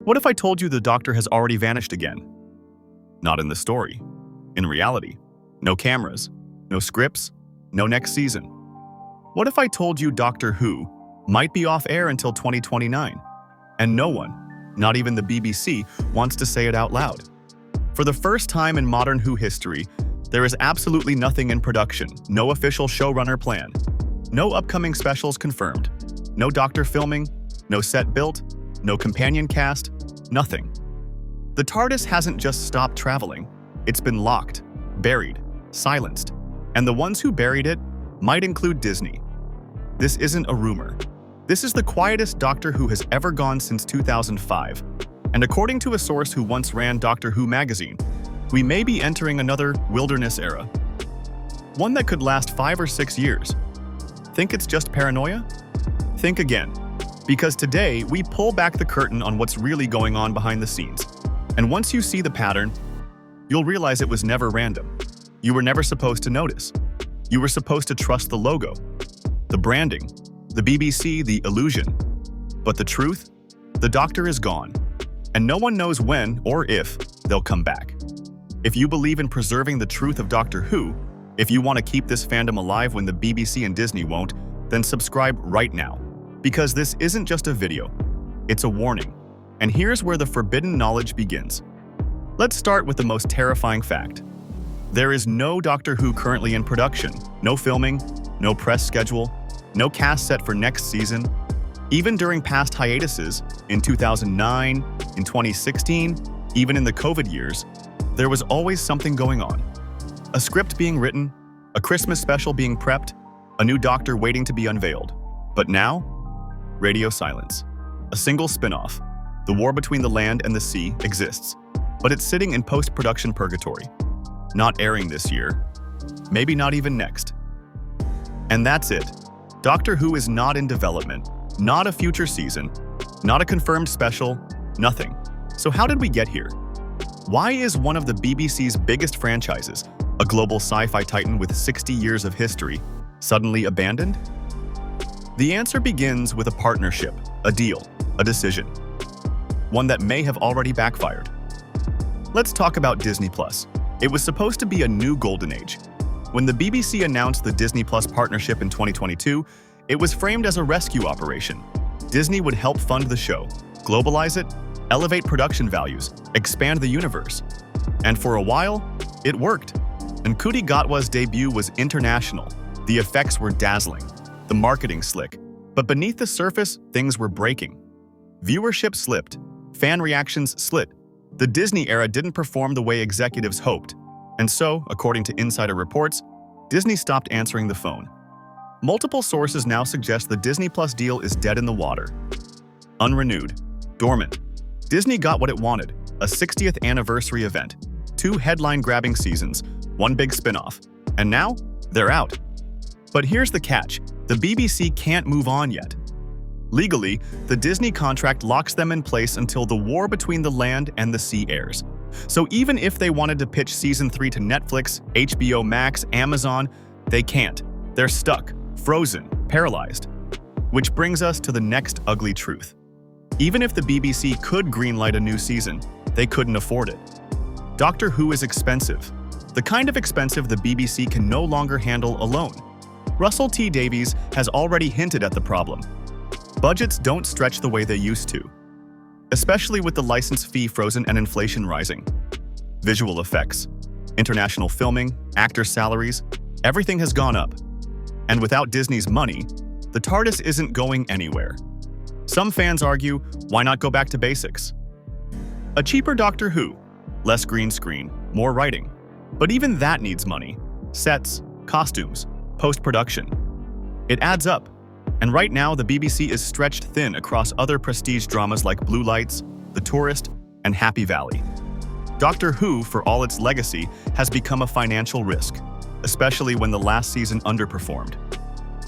What if I told you the Doctor has already vanished again? Not in the story. In reality. No cameras, no scripts, no next season. What if I told you Doctor Who might be off air until 2029, and no one, not even the BBC, wants to say it out loud? For the first time in modern Who history, there is absolutely nothing in production, no official showrunner plan, no upcoming specials confirmed, no Doctor filming, no set built, no companion cast, nothing. The TARDIS hasn't just stopped traveling, it's been locked, buried, silenced, and the ones who buried it might include Disney. This isn't a rumor. This is the quietest Doctor Who has ever gone since 2005, and according to a source who once ran Doctor Who magazine, we may be entering another wilderness era. One that could last 5 or 6 years. Think it's just paranoia? Think again. Because today, we pull back the curtain on what's really going on behind the scenes. And once you see the pattern, you'll realize it was never random. You were never supposed to notice. You were supposed to trust the logo, the branding, the BBC, the illusion. But the truth? The Doctor is gone. And no one knows when or if they'll come back. If you believe in preserving the truth of Doctor Who, if you want to keep this fandom alive when the BBC and Disney won't, then subscribe right now. Because this isn't just a video, it's a warning. And here's where the forbidden knowledge begins. Let's start with the most terrifying fact. There is no Doctor Who currently in production, no filming, no press schedule, no cast set for next season. Even during past hiatuses, in 2009, in 2016, even in the COVID years, there was always something going on. A script being written, a Christmas special being prepped, a new Doctor waiting to be unveiled. But now, radio silence. A single spin-off, The War Between the Land and the Sea, exists, but it's sitting in post-production purgatory. Not airing this year, maybe not even next. And that's it. Doctor Who is not in development, not a future season, not a confirmed special, nothing. So how did we get here? Why is one of the BBC's biggest franchises, a global sci-fi titan with 60 years of history, suddenly abandoned? The answer begins with a partnership, a deal, a decision. One that may have already backfired. Let's talk about Disney+. It was supposed to be a new golden age. When the BBC announced the Disney+ partnership in 2022, it was framed as a rescue operation. Disney would help fund the show, globalize it, elevate production values, expand the universe. And for a while, it worked. Ncuti Gatwa's debut was international. The effects were dazzling, the marketing slick. But beneath the surface, things were breaking. Viewership slipped, fan reactions slid. The Disney era didn't perform the way executives hoped. And so, according to insider reports, Disney stopped answering the phone. Multiple sources now suggest the Disney+ deal is dead in the water. Unrenewed, dormant. Disney got what it wanted, a 60th anniversary event, 2 headline-grabbing seasons, 1 big spin-off, and now they're out. But here's the catch, the BBC can't move on yet. Legally, the Disney contract locks them in place until The War Between the Land and the Sea airs. So even if they wanted to pitch Season 3 to Netflix, HBO Max, Amazon, they can't. They're stuck, frozen, paralyzed. Which brings us to the next ugly truth. Even if the BBC could greenlight a new season, they couldn't afford it. Doctor Who is expensive. The kind of expensive the BBC can no longer handle alone. Russell T Davies has already hinted at the problem. Budgets don't stretch the way they used to, especially with the license fee frozen and inflation rising. Visual effects, international filming, actor salaries, everything has gone up. And without Disney's money, the TARDIS isn't going anywhere. Some fans argue, why not go back to basics? A cheaper Doctor Who, less green screen, more writing. But even that needs money. Sets, costumes, post-production. It adds up. And right now, the BBC is stretched thin across other prestige dramas like Blue Lights, The Tourist, and Happy Valley. Doctor Who, for all its legacy, has become a financial risk, especially when the last season underperformed.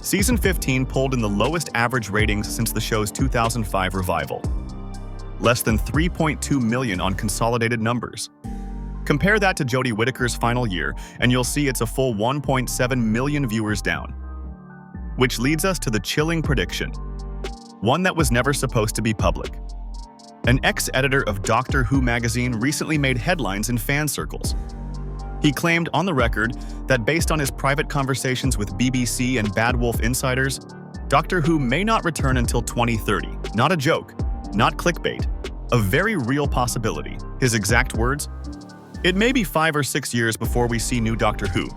Season 15 pulled in the lowest average ratings since the show's 2005 revival. Less than 3.2 million on consolidated numbers. Compare that to Jodie Whittaker's final year, and you'll see it's a full 1.7 million viewers down. Which leads us to the chilling prediction. One that was never supposed to be public. An ex-editor of Doctor Who magazine recently made headlines in fan circles. He claimed on the record that based on his private conversations with BBC and Bad Wolf insiders, Doctor Who may not return until 2030. Not a joke, not clickbait, a very real possibility. His exact words? "It may be 5 or 6 years before we see new Doctor Who."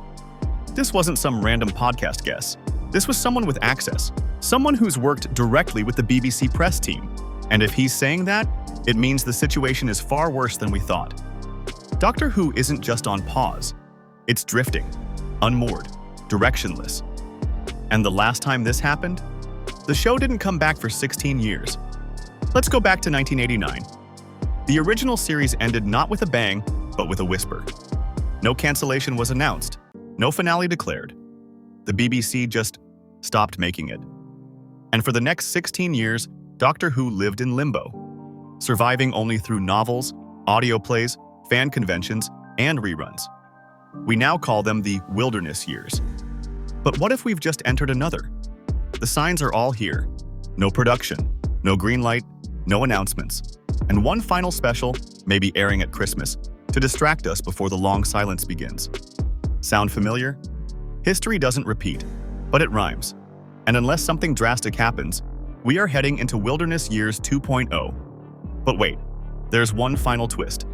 This wasn't some random podcast guess. This was someone with access, someone who's worked directly with the BBC press team. And if he's saying that, it means the situation is far worse than we thought. Doctor Who isn't just on pause. It's drifting, unmoored, directionless. And the last time this happened, the show didn't come back for 16 years. Let's go back to 1989. The original series ended not with a bang, but with a whisper. No cancellation was announced, no finale declared. The BBC just stopped making it. And for the next 16 years, Doctor Who lived in limbo, surviving only through novels, audio plays, fan conventions, and reruns. We now call them the wilderness years. But what if we've just entered another? The signs are all here. No production, no green light, no announcements, and one final special, maybe airing at Christmas, to distract us before the long silence begins. Sound familiar? History doesn't repeat, but it rhymes. And unless something drastic happens, we are heading into Wilderness Years 2.0. But wait, there's one final twist.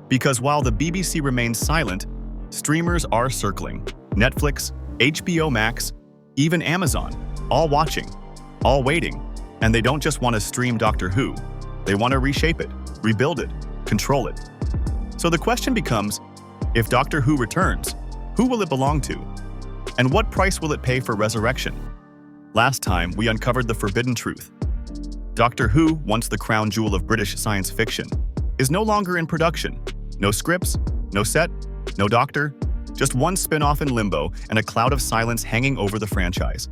Because while the BBC remains silent, streamers are circling. Netflix, HBO Max, even Amazon, all watching, all waiting. And they don't just want to stream Doctor Who, they want to reshape it, rebuild it, control it. So the question becomes, if Doctor Who returns, who will it belong to? And what price will it pay for resurrection? Last time, we uncovered the forbidden truth. Doctor Who, once the crown jewel of British science fiction, is no longer in production. No scripts, no set, no doctor, just one spin-off in limbo and a cloud of silence hanging over the franchise.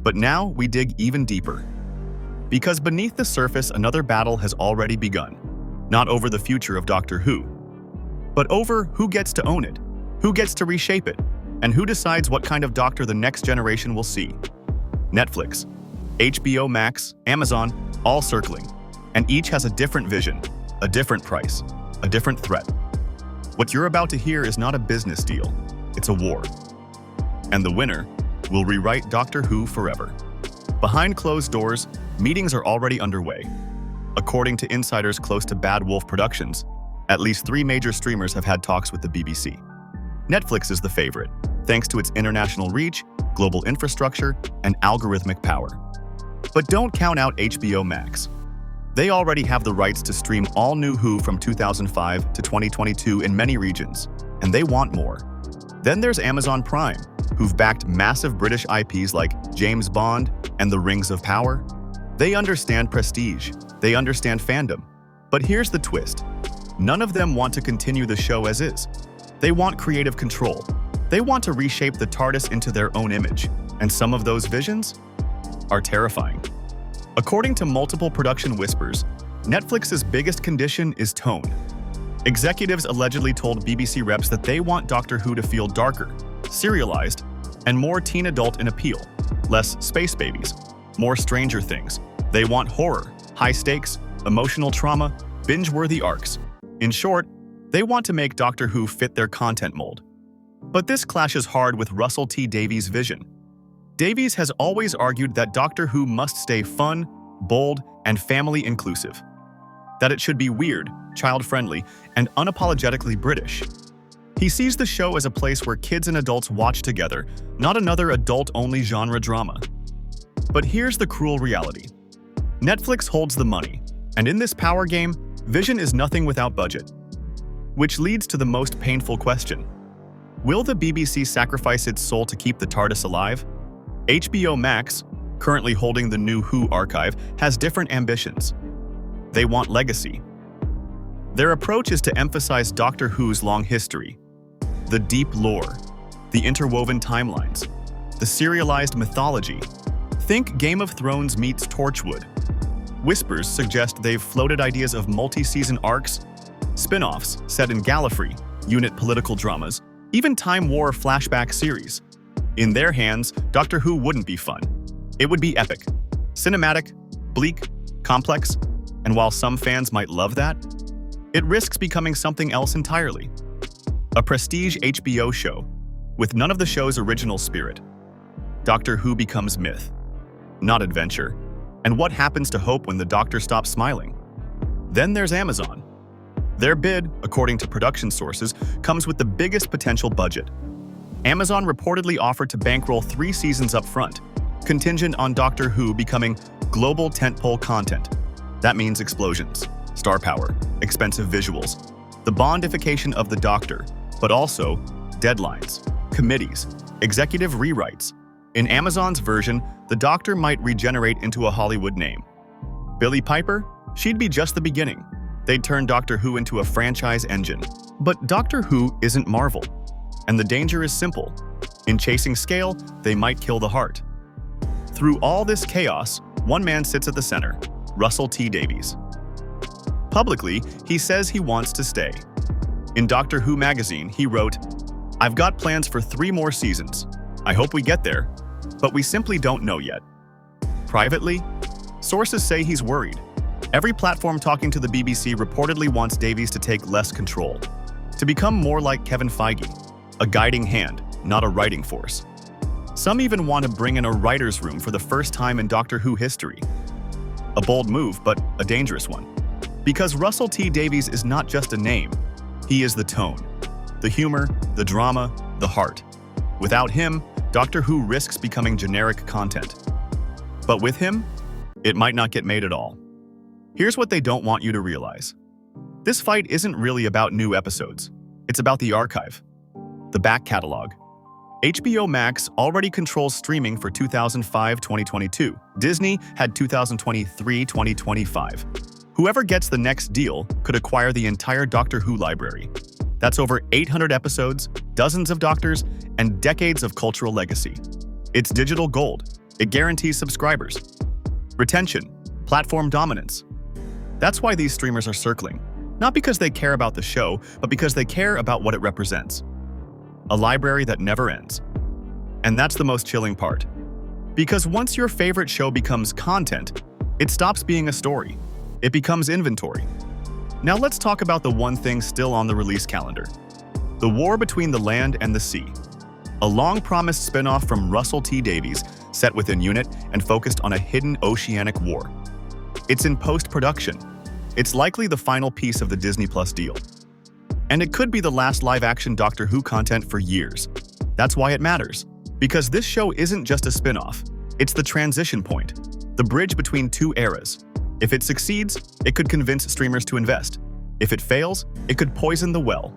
But now we dig even deeper. Because beneath the surface, another battle has already begun. Not over the future of Doctor Who, but over who gets to own it, who gets to reshape it, and who decides what kind of Doctor the next generation will see. Netflix, HBO Max, Amazon, all circling, and each has a different vision, a different price, a different threat. What you're about to hear is not a business deal, it's a war. And the winner will rewrite Doctor Who forever. Behind closed doors, meetings are already underway. According to insiders close to Bad Wolf Productions, at least 3 major streamers have had talks with the BBC. Netflix is the favorite, thanks to its international reach, global infrastructure, and algorithmic power. But don't count out HBO Max. They already have the rights to stream all new Who from 2005 to 2022 in many regions, and they want more. Then there's Amazon Prime, who've backed massive British IPs like James Bond and The Rings of Power. They understand prestige, they understand fandom. But here's the twist. None of them want to continue the show as is. They want creative control. They want to reshape the TARDIS into their own image, and some of those visions are terrifying. According to multiple production whispers, Netflix's biggest condition is tone. Executives allegedly told BBC reps that they want Doctor Who to feel darker, serialized, and more teen adult in appeal, less space babies, more Stranger Things. They want horror, high stakes, emotional trauma, binge-worthy arcs. In short, they want to make Doctor Who fit their content mold. But this clashes hard with Russell T Davies' vision. Davies has always argued that Doctor Who must stay fun, bold, and family-inclusive. That it should be weird, child-friendly, and unapologetically British. He sees the show as a place where kids and adults watch together, not another adult-only genre drama. But here's the cruel reality. Netflix holds the money, and in this power game, vision is nothing without budget. Which leads to the most painful question. Will the BBC sacrifice its soul to keep the TARDIS alive? HBO Max, currently holding the new Who archive, has different ambitions. They want legacy. Their approach is to emphasize Doctor Who's long history, the deep lore, the interwoven timelines, the serialized mythology. Think Game of Thrones meets Torchwood. Whispers suggest they've floated ideas of multi-season arcs, spin-offs set in Gallifrey, unit political dramas, even Time War flashback series. In their hands, Doctor Who wouldn't be fun. It would be epic, cinematic, bleak, complex, And while some fans might love that, it risks becoming something else entirely. A prestige HBO show with none of the show's original spirit. Doctor Who becomes myth, not adventure. And what happens to hope when the Doctor stops smiling? Then there's Amazon. Their bid, according to production sources, comes with the biggest potential budget. Amazon reportedly offered to bankroll 3 seasons up front, contingent on Doctor Who becoming global tentpole content. That means explosions, star power, expensive visuals, the Bondification of the Doctor, but also deadlines, committees, executive rewrites. In Amazon's version, the Doctor might regenerate into a Hollywood name. Billie Piper? She'd be just the beginning. They'd turn Doctor Who into a franchise engine. But Doctor Who isn't Marvel. And the danger is simple. In chasing scale, they might kill the heart. Through all this chaos, one man sits at the center, Russell T Davies. Publicly, he says he wants to stay. In Doctor Who magazine, he wrote, "I've got plans for 3 more seasons. I hope we get there, but we simply don't know yet." Privately, sources say he's worried. Every platform talking to the BBC reportedly wants Davies to take less control, to become more like Kevin Feige, a guiding hand, not a writing force. Some even want to bring in a writer's room for the first time in Doctor Who history. A bold move, but a dangerous one. Because Russell T Davies is not just a name, he is the tone, the humor, the drama, the heart. Without him, Doctor Who risks becoming generic content. But with him, it might not get made at all. Here's what they don't want you to realize. This fight isn't really about new episodes. It's about the archive, the back catalog. HBO Max already controls streaming for 2005-2022. Disney had 2023-2025. Whoever gets the next deal could acquire the entire Doctor Who library. That's over 800 episodes, dozens of doctors, and decades of cultural legacy. It's digital gold. It guarantees subscribers, retention, platform dominance. That's why these streamers are circling. Not because they care about the show, but because they care about what it represents. A library that never ends. And that's the most chilling part. Because once your favorite show becomes content, it stops being a story. It becomes inventory. Now let's talk about the one thing still on the release calendar. The War Between the Land and the Sea. A long-promised spin-off from Russell T Davies set within UNIT and focused on a hidden oceanic war. It's in post-production. It's likely the final piece of the Disney Plus deal. And it could be the last live-action Doctor Who content for years. That's why it matters. Because this show isn't just a spin-off. It's the transition point, the bridge between 2 eras. If it succeeds, it could convince streamers to invest. If it fails, it could poison the well.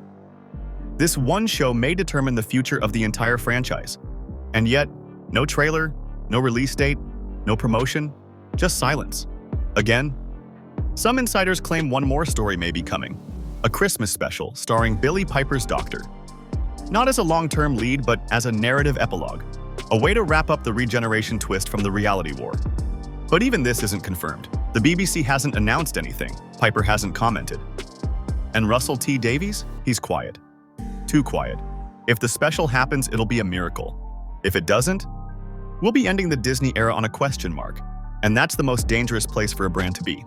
This one show may determine the future of the entire franchise. And yet, no trailer, no release date, no promotion, just silence. Again, some insiders claim one more story may be coming. A Christmas special starring Billie Piper's Doctor. Not as a long-term lead, but as a narrative epilogue. A way to wrap up the regeneration twist from the reality war. But even this isn't confirmed. The BBC hasn't announced anything. Piper hasn't commented. And Russell T Davies? He's quiet. Too quiet. If the special happens, it'll be a miracle. If it doesn't, we'll be ending the Disney era on a question mark. And that's the most dangerous place for a brand to be.